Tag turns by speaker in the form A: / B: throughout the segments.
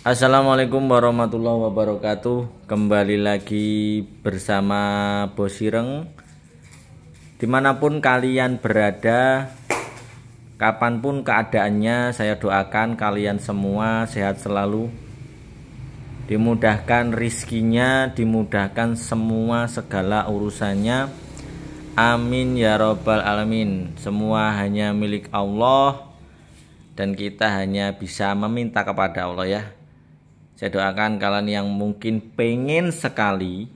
A: Assalamualaikum warahmatullahi wabarakatuh. Kembali lagi bersama Bos Ireng. Dimanapun kalian berada, kapanpun keadaannya, saya doakan kalian semua sehat selalu, dimudahkan rizkinya, dimudahkan semua segala urusannya. Amin ya robbal alamin. Semua hanya milik Allah dan kita hanya bisa meminta kepada Allah ya. Saya doakan kalian yang mungkin pengen sekali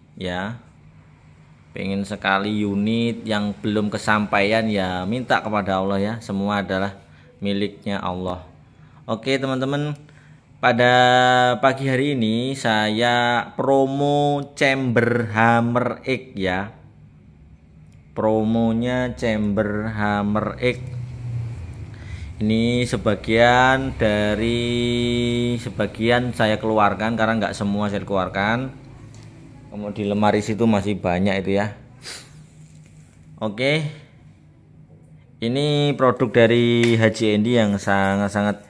A: unit yang belum kesampaian ya, minta kepada Allah ya. Semua adalah miliknya Allah. Oke teman-teman, pada pagi hari ini saya promo chamber Hammer X ya. Promonya chamber Hammer X. Ini sebagian saya keluarkan karena nggak semua saya keluarkan. Kemudian di lemari situ masih banyak itu ya. Oke, ini produk dari HJND yang sangat-sangat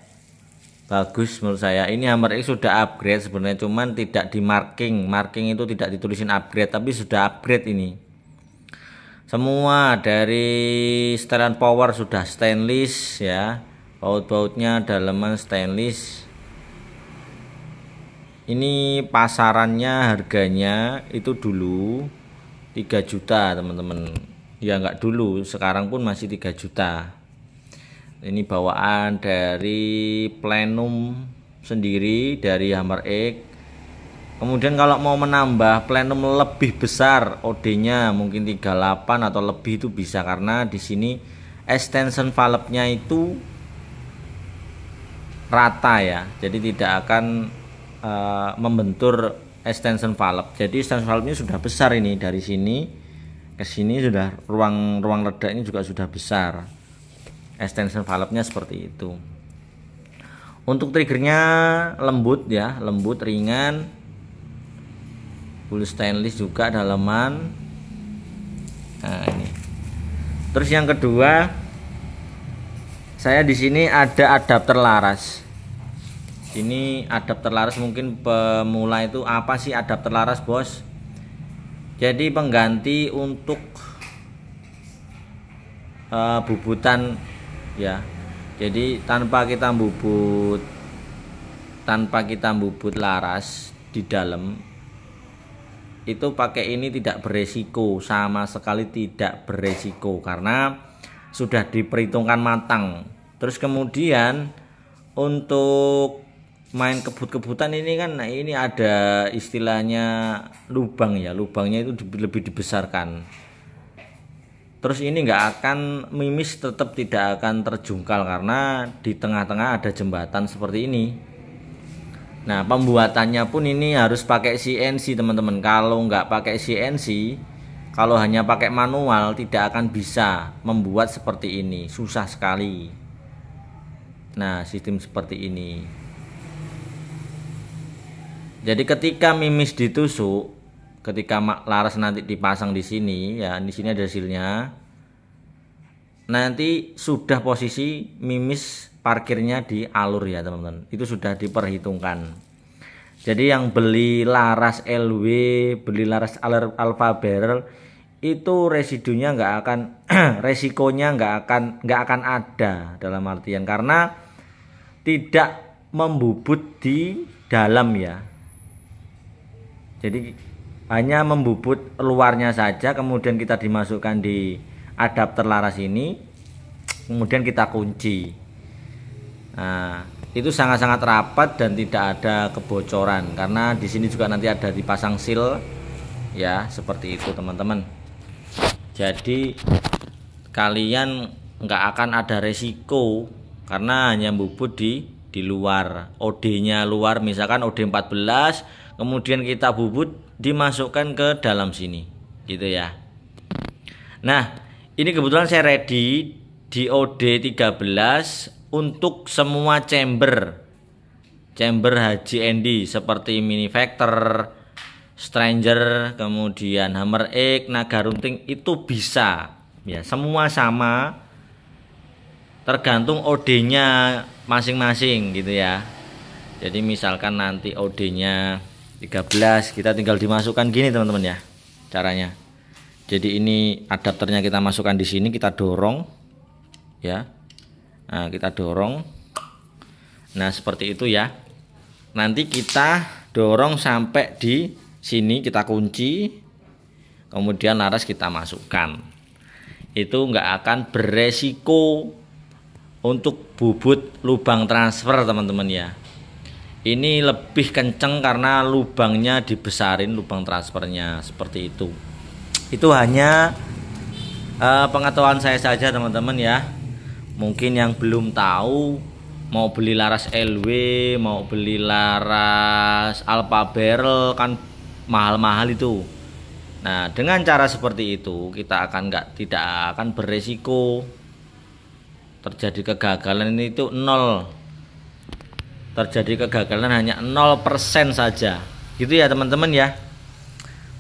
A: bagus menurut saya. Ini Hammer X sudah upgrade sebenarnya, cuman tidak di marking itu tidak ditulisin upgrade, tapi sudah upgrade ini. Semua dari setelan power sudah stainless ya, baut-bautnya daleman stainless. Ini pasarannya harganya itu dulu 3 juta teman-teman ya, nggak dulu, sekarang pun masih 3 juta. Ini bawaan dari plenum sendiri dari Hammer X. Kemudian kalau mau menambah plenum lebih besar, OD-nya mungkin 38 atau lebih itu bisa, karena di sini extension valve-nya itu rata ya. Jadi tidak akan membentur extension valve. Jadi extension valve-nya sudah besar, ini dari sini ke sini sudah ruang ledaknya juga sudah besar. Extension valve-nya seperti itu. Untuk triggernya lembut ya, lembut ringan. Full stainless juga daleman. Nah, ini. Terus yang kedua, saya di sini ada adapter laras. Ini adapter laras, mungkin pemula itu apa sih adapter laras, Bos? Jadi pengganti untuk bubutan ya. Jadi tanpa kita bubut laras di dalam, itu pakai ini tidak beresiko, sama sekali tidak beresiko karena sudah diperhitungkan matang. Terus kemudian untuk main kebut-kebutan ini kan, nah ini ada istilahnya lubang ya, lubangnya itu lebih dibesarkan. Terus ini nggak akan mimis, tetap tidak akan terjungkal karena di tengah-tengah ada jembatan seperti ini. Nah, pembuatannya pun ini harus pakai CNC teman-teman. Kalau nggak pakai CNC, kalau hanya pakai manual, tidak akan bisa membuat seperti ini. Susah sekali. Nah, sistem seperti ini. Jadi ketika mimis ditusuk, ketika laras nanti dipasang di sini ya, di sini ada hasilnya. Nanti sudah posisi mimis parkirnya di alur ya teman-teman, itu sudah diperhitungkan. Jadi yang beli laras LW, beli laras alpha barrel, itu residunya nggak akan resikonya nggak akan ada, dalam artian karena tidak membubut di dalam ya. Jadi hanya membubut luarnya saja, kemudian kita dimasukkan di adapter laras ini, kemudian kita kunci. Nah, itu sangat-sangat rapat dan tidak ada kebocoran, karena di sini juga nanti ada dipasang seal ya, seperti itu teman-teman. Jadi kalian nggak akan ada resiko karena hanya bubut di luar, OD-nya luar, misalkan OD 14, kemudian kita bubut dimasukkan ke dalam sini gitu ya. Nah, ini kebetulan saya ready di OD 13 untuk semua chamber HJND seperti Mini Factor, Stranger, kemudian Hammer X, Naga Runting, itu bisa ya, semua sama, tergantung OD-nya masing-masing gitu ya. Jadi misalkan nanti OD-nya 13, kita tinggal dimasukkan gini teman-teman ya caranya. Jadi ini adapternya kita masukkan di sini, kita dorong ya. Nah, kita dorong. Nah, seperti itu ya. Nanti kita dorong sampai di sini, kita kunci. Kemudian laras kita masukkan. Itu nggak akan beresiko untuk bubut lubang transfer teman-teman ya. Ini lebih kenceng karena lubangnya dibesarin, lubang transfernya seperti itu. Itu hanya pengetahuan saya saja teman-teman ya. Mungkin yang belum tahu mau beli laras LW, mau beli laras Alpha Barrel kan mahal-mahal itu. Nah, dengan cara seperti itu kita tidak akan beresiko terjadi kegagalan. Ini itu 0. Terjadi kegagalan hanya 0% saja. Gitu ya teman-teman ya.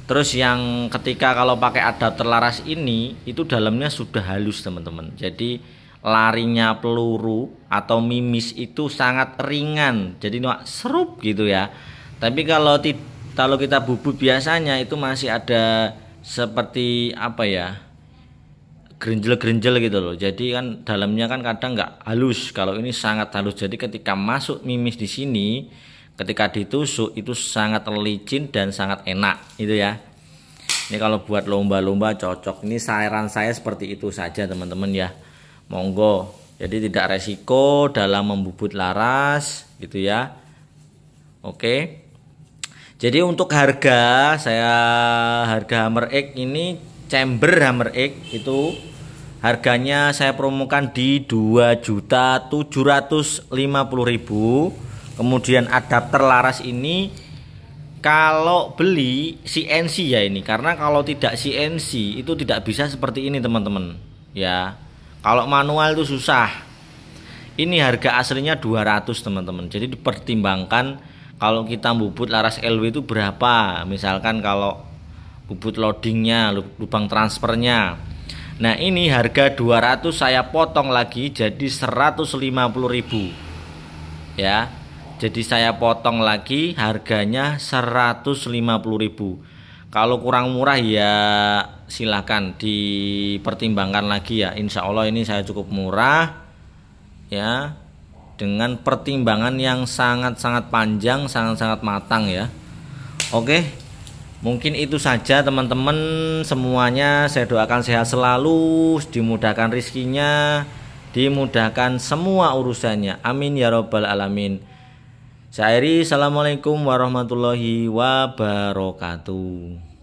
A: Terus yang ketika kalau pakai adapter laras ini itu dalamnya sudah halus teman-teman. Jadi larinya peluru atau mimis itu sangat ringan. Jadi serup gitu ya. Tapi kalau kita bubut biasanya itu masih ada seperti apa ya, gerinjel-gerinjel gitu loh. Jadi kan dalamnya kan kadang nggak halus. Kalau ini sangat halus. Jadi ketika masuk mimis di sini, ketika ditusuk itu sangat licin dan sangat enak itu ya. Ini kalau buat lomba-lomba cocok. Ini saran saya seperti itu saja teman-teman ya. Monggo. Jadi tidak resiko dalam membubut laras gitu ya. Oke. Jadi untuk harga Hammer X ini, chamber Hammer X itu harganya saya promokan di 2.750.000. Kemudian adapter laras ini kalau beli CNC ya ini, karena kalau tidak CNC itu tidak bisa seperti ini teman-teman ya. Kalau manual itu susah. Ini harga aslinya 200 teman-teman. Jadi dipertimbangkan kalau kita bubut laras LW itu berapa. Misalkan kalau bubut loadingnya, lubang transfernya. Nah ini harga 200 saya potong lagi jadi 150.000 ya. Jadi saya potong lagi harganya 150.000. Kalau kurang murah ya silahkan dipertimbangkan lagi ya. Insya Allah ini saya cukup murah ya, dengan pertimbangan yang sangat-sangat panjang, sangat-sangat matang ya. Oke, mungkin itu saja teman-teman semuanya. Saya doakan sehat selalu, dimudahkan rezekinya, dimudahkan semua urusannya. Amin ya robbal alamin. Saya Eri, assalamualaikum warahmatullahi wabarakatuh.